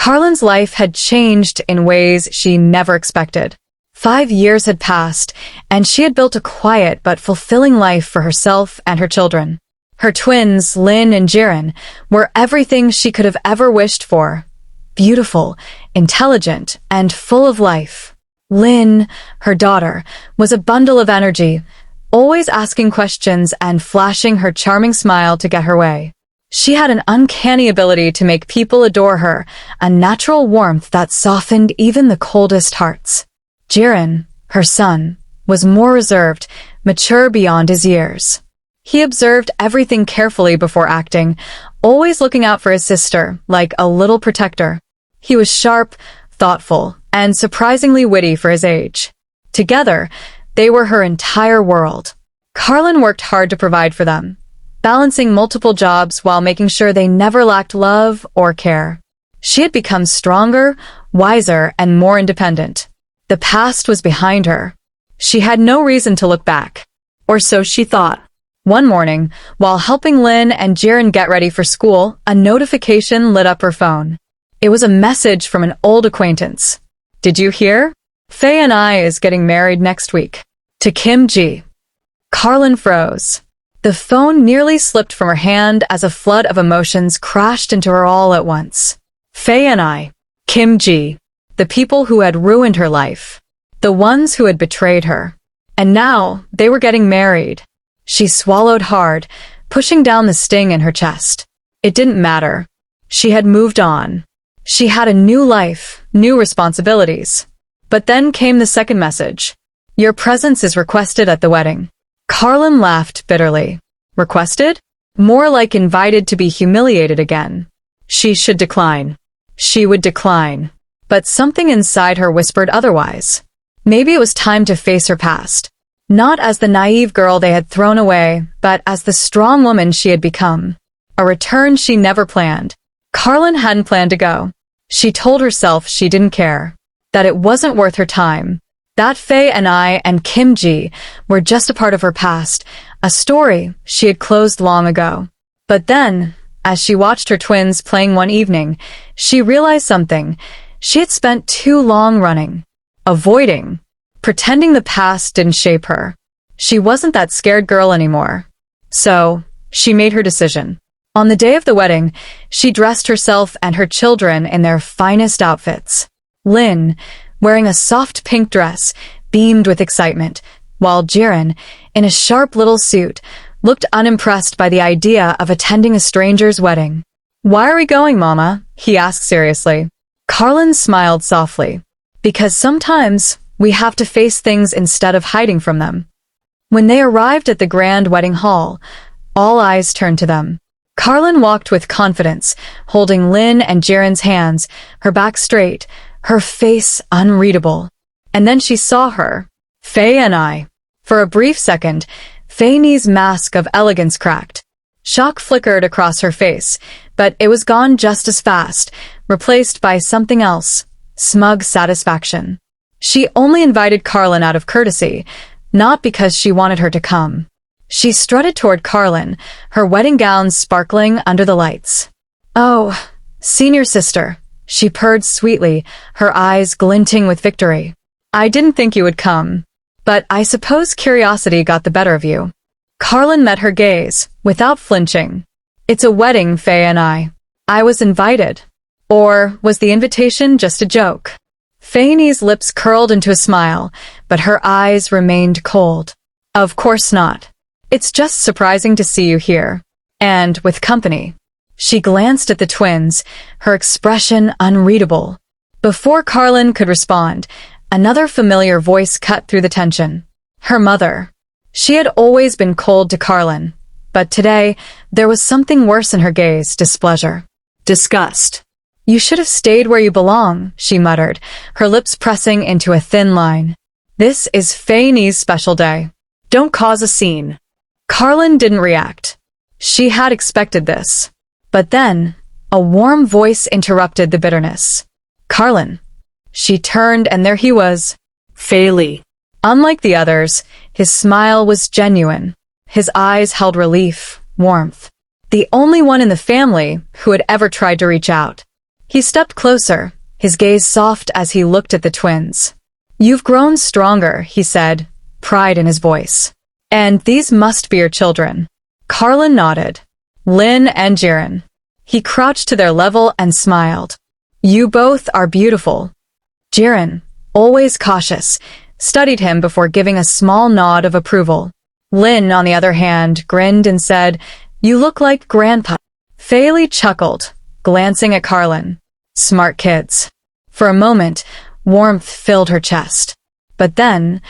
Carlin's life had changed in ways she never expected. 5 years had passed, and she had built a quiet but fulfilling life for herself and her children. Her twins, Lynn and Jiren, were everything she could have ever wished for. Beautiful, intelligent, and full of life. Lynn, her daughter, was a bundle of energy, always asking questions and flashing her charming smile to get her way. She had an uncanny ability to make people adore her, a natural warmth that softened even the coldest hearts. Jiren, her son, was more reserved, mature beyond his years. He observed everything carefully before acting, always looking out for his sister, like a little protector. He was sharp, thoughtful, and surprisingly witty for his age. Together, they were her entire world. Carlin worked hard to provide for them, balancing multiple jobs while making sure they never lacked love or care. She had become stronger, wiser, and more independent. The past was behind her. She had no reason to look back. Or so she thought. One morning, while helping Lynn and Jiren get ready for school, a notification lit up her phone. It was a message from an old acquaintance. "Did you hear? Faye and I is getting married next week. To Kim Ji." Carlin froze. The phone nearly slipped from her hand as a flood of emotions crashed into her all at once. Faye and I. Kim Ji. The people who had ruined her life. The ones who had betrayed her. And now, they were getting married. She swallowed hard, pushing down the sting in her chest. It didn't matter. She had moved on. She had a new life, new responsibilities. But then came the second message. "Your presence is requested at the wedding." Carlin laughed bitterly. Requested? More like invited to be humiliated again. She should decline. She would decline. But something inside her whispered otherwise. Maybe it was time to face her past. Not as the naive girl they had thrown away, but as the strong woman she had become. A return she never planned. Carlin hadn't planned to go. She told herself she didn't care. That it wasn't worth her time. That Faye and I and Kim Ji were just a part of her past, a story she had closed long ago. But then, as she watched her twins playing one evening, she realized something. She had spent too long running, avoiding, pretending the past didn't shape her. She wasn't that scared girl anymore. So, she made her decision. On the day of the wedding, she dressed herself and her children in their finest outfits. Lynn, wearing a soft pink dress, beamed with excitement, while Jiren, in a sharp little suit, looked unimpressed by the idea of attending a stranger's wedding. "Why are we going, Mama?" he asked seriously. Carlin smiled softly. "Because sometimes we have to face things instead of hiding from them." When they arrived at the grand wedding hall, all eyes turned to them. Carlin walked with confidence, holding Lynn and Jiren's hands, her back straight, her face unreadable. And then she saw her, Faye and I. For a brief second, Faye's mask of elegance cracked. Shock flickered across her face, but it was gone just as fast, replaced by something else, smug satisfaction. She only invited Carlin out of courtesy, not because she wanted her to come. She strutted toward Carlin, her wedding gown sparkling under the lights. "Oh, senior sister," she purred sweetly, her eyes glinting with victory. "I didn't think you would come, but I suppose curiosity got the better of you." Carlin met her gaze, without flinching. "It's a wedding, Faye and I. I was invited. Or was the invitation just a joke?" Faye's lips curled into a smile, but her eyes remained cold. "Of course not. It's just surprising to see you here. And with company." She glanced at the twins, her expression unreadable. Before Carlin could respond, another familiar voice cut through the tension. Her mother. She had always been cold to Carlin, but today there was something worse in her gaze, displeasure. Disgust. "You should have stayed where you belong," she muttered, her lips pressing into a thin line. "This is Faye's special day. Don't cause a scene." Carlin didn't react. She had expected this. But then, a warm voice interrupted the bitterness. "Carlin." She turned and there he was. Faye. Unlike the others, his smile was genuine. His eyes held relief, warmth. The only one in the family who had ever tried to reach out. He stepped closer, his gaze soft as he looked at the twins. "You've grown stronger," he said, pride in his voice. "And these must be your children." Carlin nodded. "Lynn and Jiren." He crouched to their level and smiled. "You both are beautiful." Jiren, always cautious, studied him before giving a small nod of approval. Lynn, on the other hand, grinned and said, "You look like Grandpa." Faye chuckled, glancing at Carlin. Smart kids. For a moment, warmth filled her chest. But then,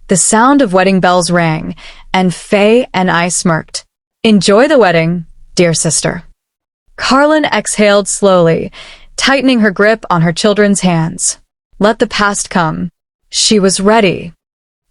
the sound of wedding bells rang, and Faye and I smirked. "Enjoy the wedding, dear sister." Carlin exhaled slowly, tightening her grip on her children's hands. Let the past come. She was ready.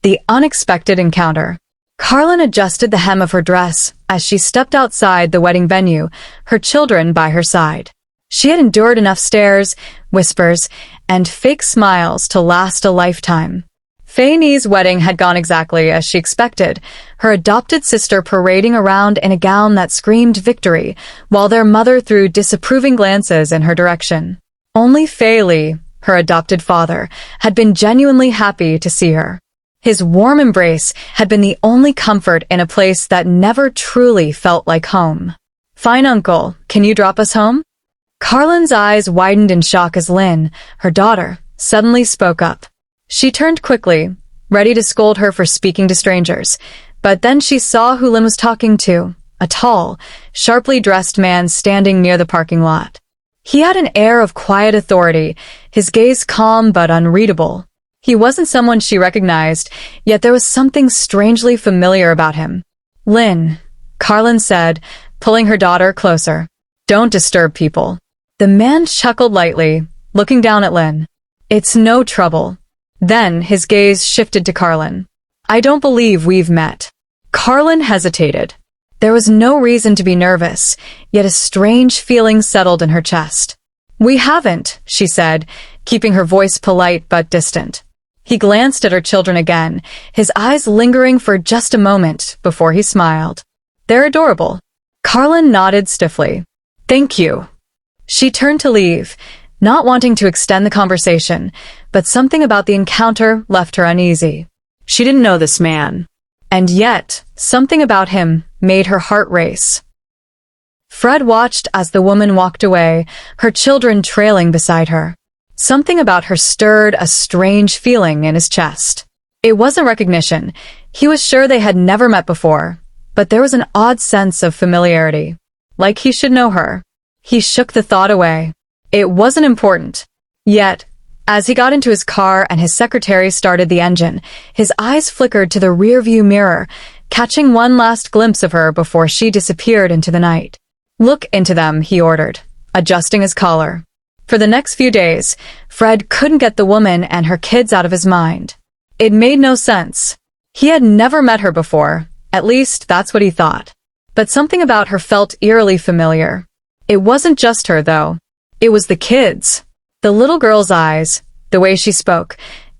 The unexpected encounter. Carlin adjusted the hem of her dress as she stepped outside the wedding venue, her children by her side. She had endured enough stares, whispers, and fake smiles to last a lifetime. Faye's wedding had gone exactly as she expected, her adopted sister parading around in a gown that screamed victory, while their mother threw disapproving glances in her direction. Only Faye, her adopted father, had been genuinely happy to see her. His warm embrace had been the only comfort in a place that never truly felt like home. "Fine, Uncle, can you drop us home?" Carlin's eyes widened in shock as Lynn, her daughter, suddenly spoke up. She turned quickly, ready to scold her for speaking to strangers, but then she saw who Lynn was talking to, a tall, sharply dressed man standing near the parking lot. He had an air of quiet authority, his gaze calm but unreadable. He wasn't someone she recognized, yet there was something strangely familiar about him. "Lynn," Carlin said, pulling her daughter closer. "Don't disturb people." The man chuckled lightly, looking down at Lynn. "It's no trouble." Then his gaze shifted to Carlin. "I don't believe we've met." Carlin hesitated. There was no reason to be nervous, yet a strange feeling settled in her chest. "We haven't," she said, keeping her voice polite but distant. He glanced at her children again, his eyes lingering for just a moment before he smiled. "They're adorable." Carlin nodded stiffly. "Thank you." She turned to leave, not wanting to extend the conversation, but something about the encounter left her uneasy. She didn't know this man. And yet, something about him made her heart race. Fred watched as the woman walked away, her children trailing beside her. Something about her stirred a strange feeling in his chest. It wasn't recognition. He was sure they had never met before, but there was an odd sense of familiarity. Like he should know her. He shook the thought away. It wasn't important. Yet, as he got into his car and his secretary started the engine, his eyes flickered to the rearview mirror, catching one last glimpse of her before she disappeared into the night. "Look into them," he ordered, adjusting his collar. For the next few days, Fred couldn't get the woman and her kids out of his mind. It made no sense. He had never met her before, at least that's what he thought. But something about her felt eerily familiar. It wasn't just her, though. It was the kids. The little girl's eyes, the way she spoke,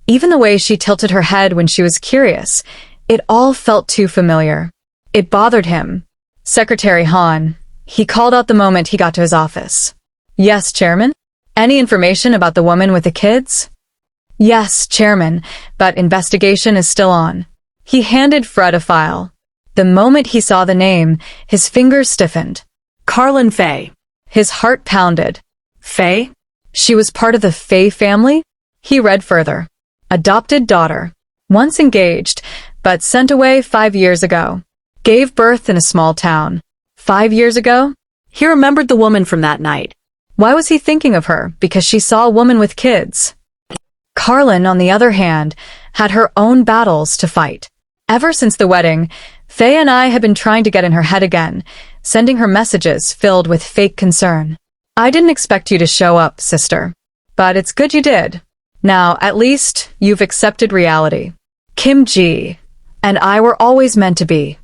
even the way she tilted her head when she was curious, it all felt too familiar. It bothered him. "Secretary Hahn," he called out the moment he got to his office. "Yes, Chairman? Any information about the woman with the kids?" "Yes, Chairman, but investigation is still on." He handed Fred a file. The moment he saw the name, his fingers stiffened. Carlin Faye. His heart pounded. Faye? She was part of the Faye family? He read further. Adopted daughter. Once engaged, but sent away 5 years ago. Gave birth in a small town. 5 years ago? He remembered the woman from that night. Why was he thinking of her? Because she saw a woman with kids. Carlin, on the other hand, had her own battles to fight. Ever since the wedding, Faye and I had been trying to get in her head again, sending her messages filled with fake concern. "I didn't expect you to show up, sister. But it's good you did. Now, at least, you've accepted reality. Kim Ji and I were always meant to be."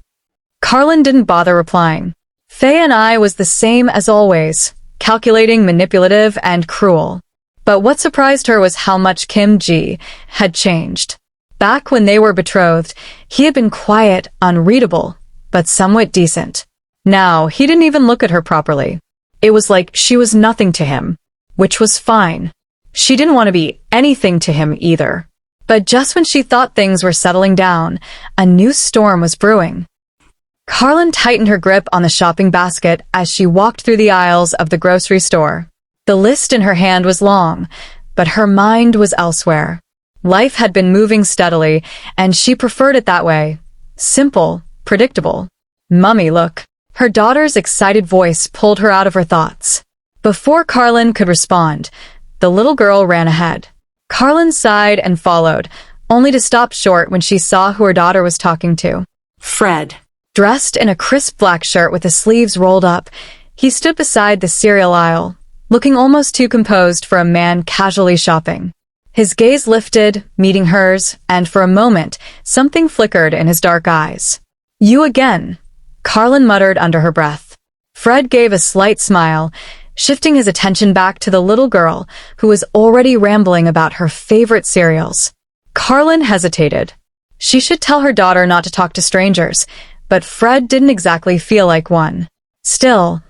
Carlin didn't bother replying. Faye and I was the same as always, calculating, manipulative, and cruel. But what surprised her was how much Kim Ji had changed. Back when they were betrothed, he had been quiet, unreadable, but somewhat decent. Now, he didn't even look at her properly. It was like she was nothing to him. which was fine. She didn't want to be anything to him either. But just when she thought things were settling down, a new storm was brewing. Carlin tightened her grip on the shopping basket as she walked through the aisles of the grocery store. The list in her hand was long, but her mind was elsewhere. Life had been moving steadily, and she preferred it that way. Simple, predictable. Mummy, look. Her daughter's excited voice pulled her out of her thoughts. Before Carlin could respond, the little girl ran ahead. Carlin sighed and followed, only to stop short when she saw who her daughter was talking to. Fred. Dressed in a crisp black shirt with the sleeves rolled up, he stood beside the cereal aisle, looking almost too composed for a man casually shopping. His gaze lifted, meeting hers, and for a moment, something flickered in his dark eyes. You again, Carlin muttered under her breath. Fred gave a slight smile, shifting his attention back to the little girl who was already rambling about her favorite cereals. Carlin hesitated. She should tell her daughter not to talk to strangers, but Fred didn't exactly feel like one. Still,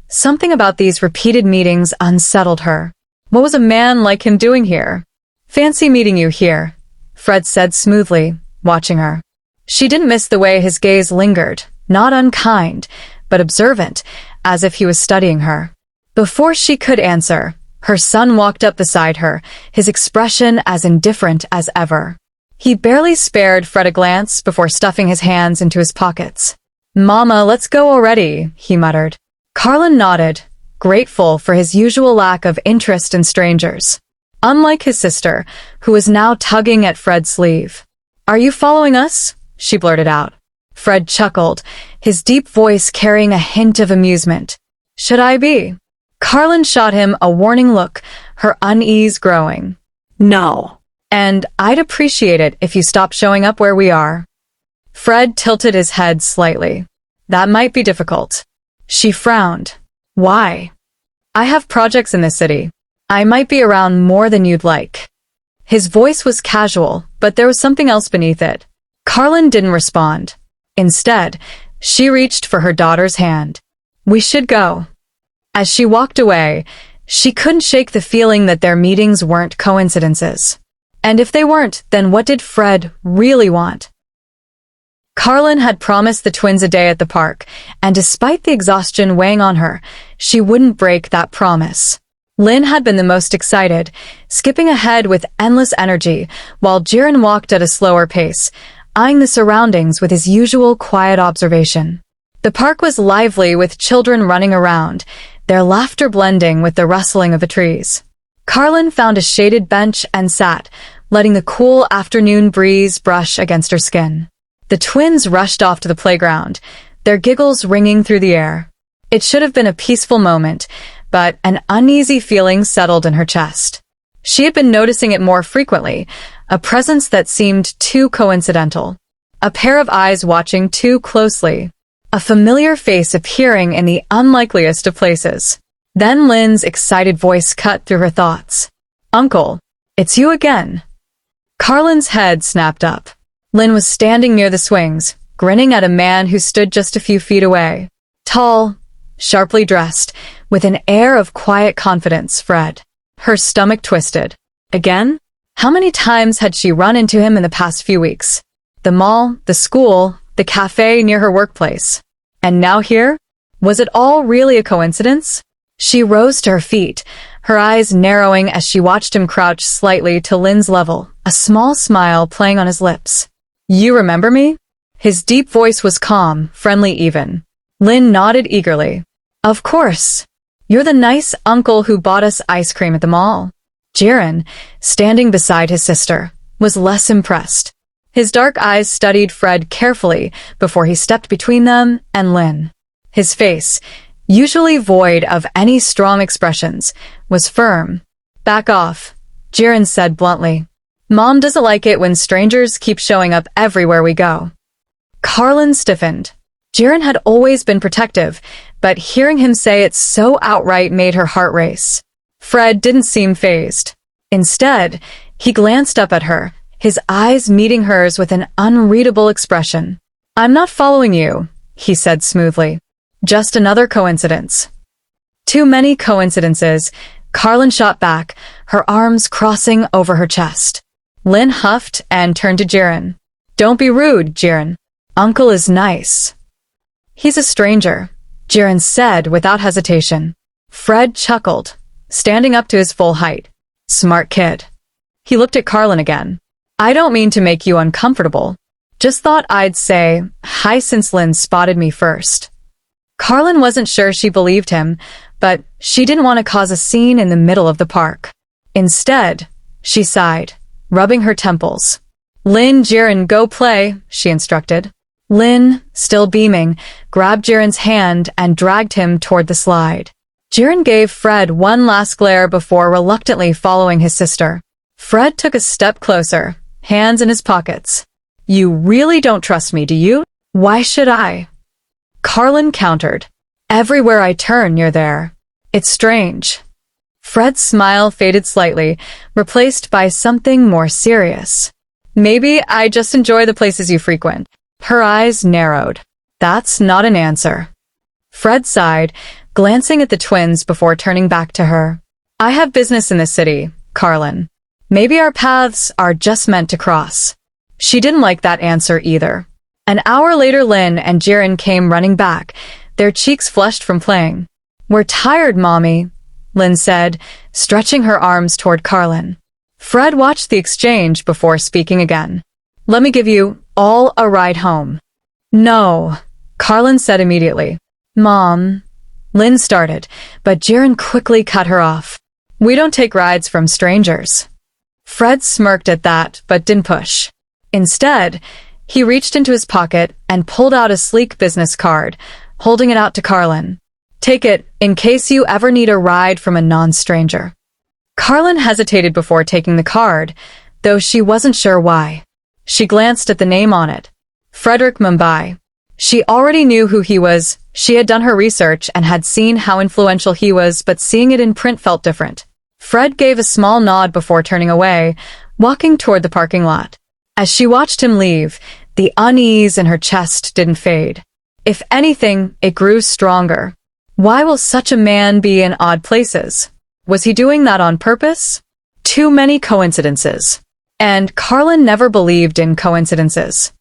something about these repeated meetings unsettled her. What was a man like him doing here? Fancy meeting you here, Fred said smoothly, watching her. She didn't miss the way his gaze lingered, not unkind, but observant, as if he was studying her. Before she could answer, her son walked up beside her, his expression as indifferent as ever. He barely spared Fred a glance before stuffing his hands into his pockets. Mama, let's go already, he muttered. Carlin nodded, grateful for his usual lack of interest in strangers. Unlike his sister, who was now tugging at Fred's sleeve. Are you following us? She blurted out. Fred chuckled, his deep voice carrying a hint of amusement. Should I be? Carlin shot him a warning look, her unease growing. No. And I'd appreciate it if you stopped showing up where we are. Fred tilted his head slightly. That might be difficult. She frowned. Why? I have projects in this city. I might be around more than you'd like. His voice was casual, but there was something else beneath it. Carlin didn't respond. Instead, she reached for her daughter's hand. We should go. As she walked away, she couldn't shake the feeling that their meetings weren't coincidences. And if they weren't, then what did Fred really want? Carlin had promised the twins a day at the park, and despite the exhaustion weighing on her, she wouldn't break that promise. Lynn had been the most excited, skipping ahead with endless energy, while Jiren walked at a slower pace, eyeing the surroundings with his usual quiet observation. The park was lively with children running around, their laughter blending with the rustling of the trees. Carlin found a shaded bench and sat, letting the cool afternoon breeze brush against her skin. The twins rushed off to the playground, their giggles ringing through the air. It should have been a peaceful moment, but an uneasy feeling settled in her chest. She had been noticing it more frequently, a presence that seemed too coincidental. A pair of eyes watching too closely. A familiar face appearing in the unlikeliest of places. Then Lynn's excited voice cut through her thoughts. Uncle, it's you again. Carlin's head snapped up. Lynn was standing near the swings, grinning at a man who stood just a few feet away. Tall, sharply dressed, with an air of quiet confidence, Fred. Her stomach twisted. Again? How many times had she run into him in the past few weeks? The mall, the school, the cafe near her workplace. And now here? Was it all really a coincidence? She rose to her feet, her eyes narrowing as she watched him crouch slightly to Lynn's level, a small smile playing on his lips. You remember me? His deep voice was calm, friendly even. Lynn nodded eagerly. Of course. You're the nice uncle who bought us ice cream at the mall. Jiren, standing beside his sister, was less impressed. His dark eyes studied Fred carefully before he stepped between them and Lynn. His face, usually void of any strong expressions, was firm. Back off, Jiren said bluntly. Mom doesn't like it when strangers keep showing up everywhere we go. Carlin stiffened. Jiren had always been protective, but hearing him say it so outright made her heart race. Fred didn't seem fazed. Instead, he glanced up at her, his eyes meeting hers with an unreadable expression. I'm not following you, he said smoothly. Just another coincidence. Too many coincidences, Carlin shot back, her arms crossing over her chest. Lynn huffed and turned to Jiren. Don't be rude, Jiren. Uncle is nice. He's a stranger, Jiren said without hesitation. Fred chuckled, standing up to his full height. Smart kid. He looked at Carlin again. I don't mean to make you uncomfortable. Just thought I'd say hi since Lynn spotted me first. Carlin wasn't sure she believed him, but she didn't want to cause a scene in the middle of the park. Instead, she sighed, rubbing her temples. Lynn, Jiren, go play, she instructed. Lynn, still beaming, grabbed Jiren's hand and dragged him toward the slide. Jiren gave Fred one last glare before reluctantly following his sister. Fred took a step closer, hands in his pockets. You really don't trust me, do you? Why should I? Carlin countered. Everywhere I turn, you're there. It's strange. Fred's smile faded slightly, replaced by something more serious. Maybe I just enjoy the places you frequent. Her eyes narrowed. That's not an answer. Fred sighed, glancing at the twins before turning back to her. I have business in the city, Carlin. Maybe our paths are just meant to cross. She didn't like that answer either. An hour later, Lynn and Jiren came running back, their cheeks flushed from playing. We're tired, Mommy, Lynn said, stretching her arms toward Carlin. Fred watched the exchange before speaking again. Let me give you all a ride home. No, Carlin said immediately. Mom, Lynn started, but Jiren quickly cut her off. We don't take rides from strangers. Fred smirked at that, but didn't push. Instead, he reached into his pocket and pulled out a sleek business card, holding it out to Carlin. Take it in case you ever need a ride from a non-stranger. Carlin hesitated before taking the card, though she wasn't sure why. She glanced at the name on it. Frederick Mumbai. She already knew who he was. She had done her research and had seen how influential he was, but seeing it in print felt different. Fred gave a small nod before turning away, walking toward the parking lot. As she watched him leave, the unease in her chest didn't fade. If anything, it grew stronger. Why will such a man be in odd places? Was he doing that on purpose? Too many coincidences. And Carlin never believed in coincidences.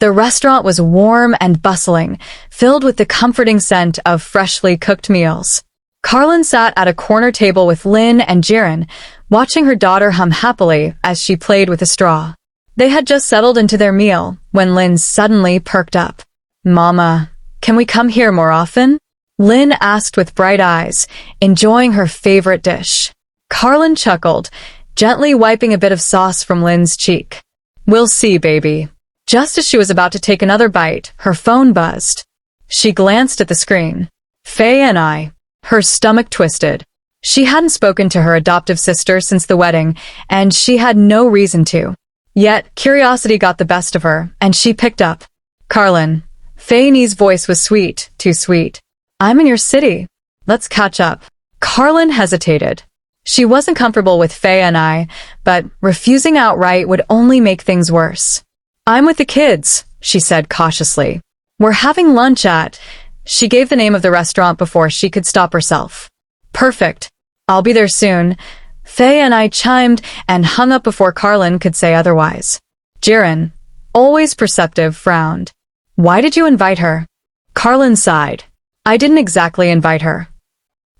The restaurant was warm and bustling, filled with the comforting scent of freshly cooked meals. Carlin sat at a corner table with Lynn and Jiren, watching her daughter hum happily as she played with a straw. They had just settled into their meal when Lynn suddenly perked up. Mama, can we come here more often? Lynn asked with bright eyes, enjoying her favorite dish. Carlin chuckled, gently wiping a bit of sauce from Lynn's cheek. We'll see, baby. Just as she was about to take another bite, her phone buzzed. She glanced at the screen. Faye and I. Her stomach twisted. She hadn't spoken to her adoptive sister since the wedding, and she had no reason to. Yet, curiosity got the best of her, and she picked up. Carlin. Faye's voice was sweet, too sweet. I'm in your city. Let's catch up. Carlin hesitated. She wasn't comfortable with Faye and I, but refusing outright would only make things worse. I'm with the kids, she said cautiously. We're having lunch at... She gave the name of the restaurant before she could stop herself. Perfect. I'll be there soon. Faye and I chimed and hung up before Carlin could say otherwise. Jiren, always perceptive, frowned. Why did you invite her? Carlin sighed. I didn't exactly invite her.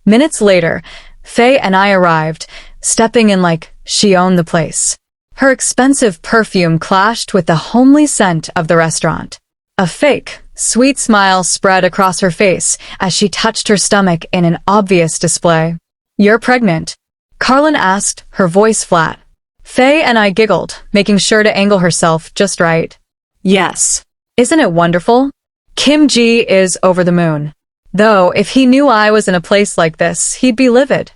Minutes later, Faye and I arrived, stepping in like she owned the place. Her expensive perfume clashed with the homely scent of the restaurant. A fake, sweet smile spread across her face as she touched her stomach in an obvious display. You're pregnant? Carlin asked, her voice flat. Faye and I giggled, making sure to angle herself just right. Yes. Isn't it wonderful? Kim Ji is over the moon. Though, if he knew I was in a place like this, he'd be livid.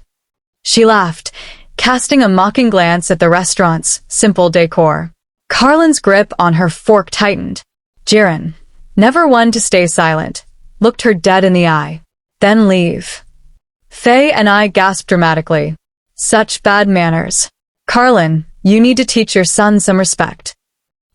She laughed, casting a mocking glance at the restaurant's simple decor. Carlin's grip on her fork tightened. Jiren, never one to stay silent, looked her dead in the eye. Then leave. Faye and I gasped dramatically. Such bad manners. Carlin, you need to teach your son some respect.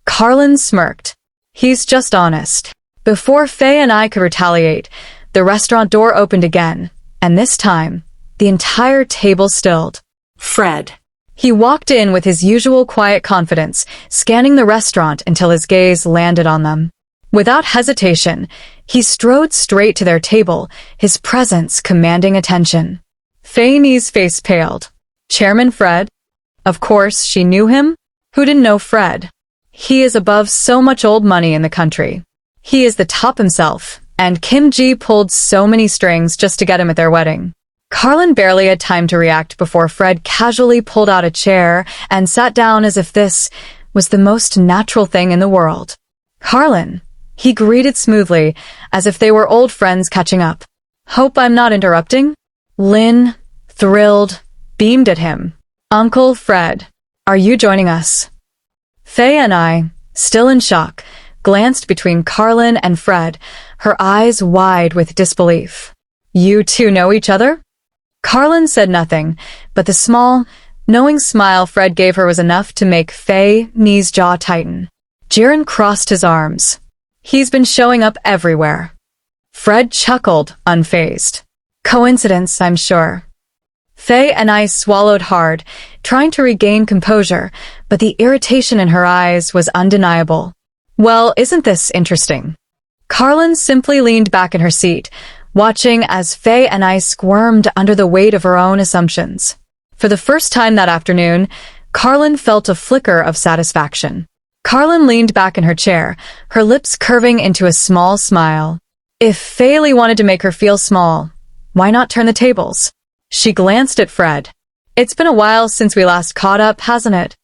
Carlin smirked. He's just honest. Before Faye and I could retaliate, the restaurant door opened again, and this time, the entire table stilled. Fred. He walked in with his usual quiet confidence, scanning the restaurant until his gaze landed on them. Without hesitation, he strode straight to their table, his presence commanding attention. Faye's face paled. Chairman Fred? Of course, she knew him. Who didn't know Fred? He is above so much old money in the country. He is the top himself, and Kim Ji pulled so many strings just to get him at their wedding. Carlin barely had time to react before Fred casually pulled out a chair and sat down as if this was the most natural thing in the world. Carlin, he greeted smoothly, as if they were old friends catching up. Hope I'm not interrupting? Lynn, thrilled, beamed at him. Uncle Fred, are you joining us? Faye and I, still in shock, glanced between Carlin and Fred, her eyes wide with disbelief. You two know each other? Carlin said nothing, but the small, knowing smile Fred gave her was enough to make Faye's jaw tighten. Jiren crossed his arms. He's been showing up everywhere. Fred chuckled, unfazed. Coincidence, I'm sure. Faye and I swallowed hard, trying to regain composure, but the irritation in her eyes was undeniable. Well, isn't this interesting? Carlin simply leaned back in her seat, watching as Faye and I squirmed under the weight of her own assumptions. For the first time that afternoon, Carlin felt a flicker of satisfaction. Carlin leaned back in her chair, her lips curving into a small smile. If Faye wanted to make her feel small, why not turn the tables? She glanced at Fred. It's been a while since we last caught up, hasn't it?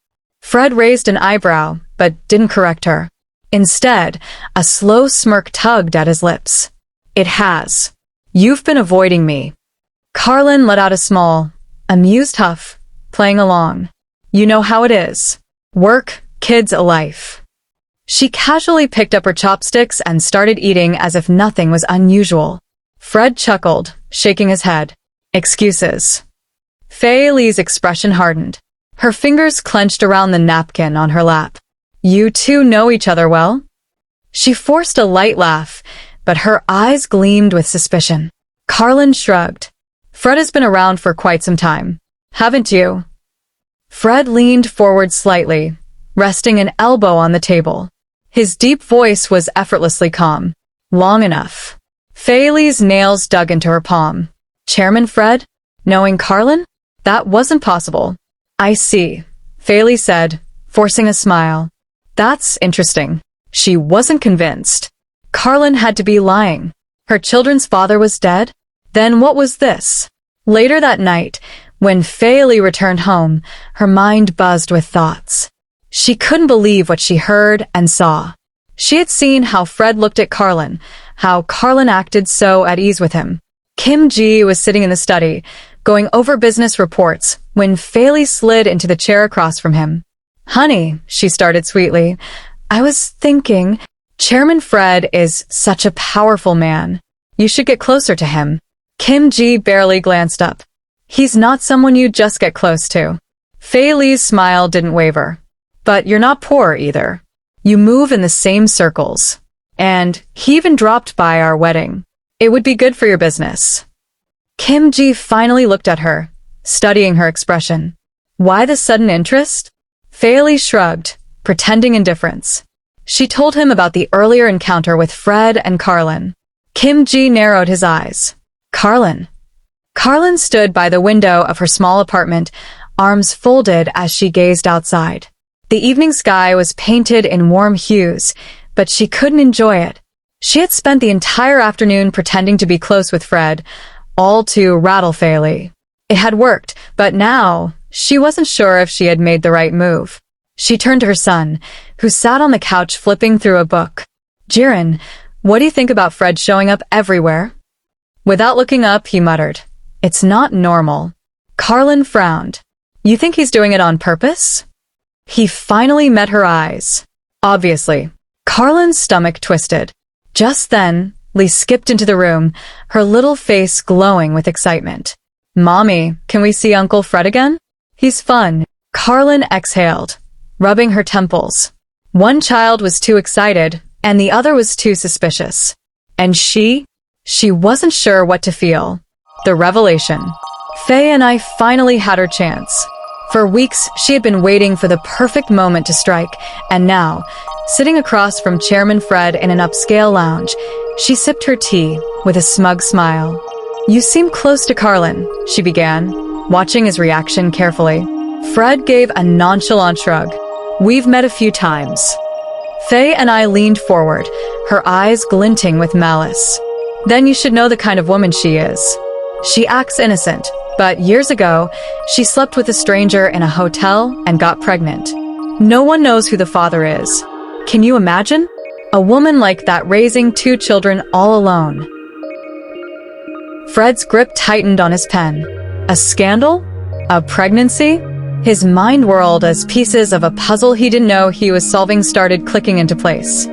Fred raised an eyebrow, but didn't correct her. Instead, a slow smirk tugged at his lips. It has. You've been avoiding me. Carlin let out a small, amused huff, playing along. You know how it is. Work, kids, a life. She casually picked up her chopsticks and started eating as if nothing was unusual. Fred chuckled, shaking his head. Excuses. Faye's expression hardened. Her fingers clenched around the napkin on her lap. You two know each other well? She forced a light laugh, but her eyes gleamed with suspicion. Carlin shrugged. Fred has been around for quite some time. Haven't you? Fred leaned forward slightly, resting an elbow on the table. His deep voice was effortlessly calm. Long enough. Faye's nails dug into her palm. Chairman Fred? Knowing Carlin? That wasn't possible. I see, Faye said, forcing a smile. That's interesting. She wasn't convinced. Carlin had to be lying. Her children's father was dead? Then what was this? Later that night, when Faye returned home, her mind buzzed with thoughts. She couldn't believe what she heard and saw. She had seen how Fred looked at Carlin, how Carlin acted so at ease with him. Kim Ji was sitting in the study, going over business reports, when Faye slid into the chair across from him. Honey, she started sweetly, I was thinking, Chairman Fred is such a powerful man. You should get closer to him. Kim Ji barely glanced up. He's not someone you just get close to. Faye's smile didn't waver. But you're not poor either. You move in the same circles. And he even dropped by our wedding. It would be good for your business. Kim Ji finally looked at her, studying her expression. Why the sudden interest? Faye shrugged, pretending indifference. She told him about the earlier encounter with Fred and Carlin. Kim Ji narrowed his eyes. Carlin. Carlin stood by the window of her small apartment, arms folded as she gazed outside. The evening sky was painted in warm hues, but she couldn't enjoy it. She had spent the entire afternoon pretending to be close with Fred, all to rattle Faye. It had worked, but now she wasn't sure if she had made the right move. She turned to her son, who sat on the couch flipping through a book. Jiren, what do you think about Fred showing up everywhere? Without looking up, he muttered, It's not normal. Carlin frowned. You think he's doing it on purpose? He finally met her eyes. Obviously. Carlin's stomach twisted. Just then, Lee skipped into the room, her little face glowing with excitement. Mommy, can we see Uncle Fred again? He's fun. Carlin exhaled, rubbing her temples. One child was too excited, and the other was too suspicious. And she wasn't sure what to feel. The revelation. Faye and I finally had her chance. For weeks, she had been waiting for the perfect moment to strike, and now, sitting across from Chairman Fred in an upscale lounge, she sipped her tea with a smug smile. "You seem close to Carlin," she began, watching his reaction carefully. Fred gave a nonchalant shrug. "We've met a few times." Faye and I leaned forward, her eyes glinting with malice. "Then you should know the kind of woman she is. She acts innocent, but years ago, she slept with a stranger in a hotel and got pregnant. No one knows who the father is. Can you imagine? A woman like that raising 2 children all alone." Fred's grip tightened on his pen. A scandal? A pregnancy? His mind whirled as pieces of a puzzle he didn't know he was solving started clicking into place.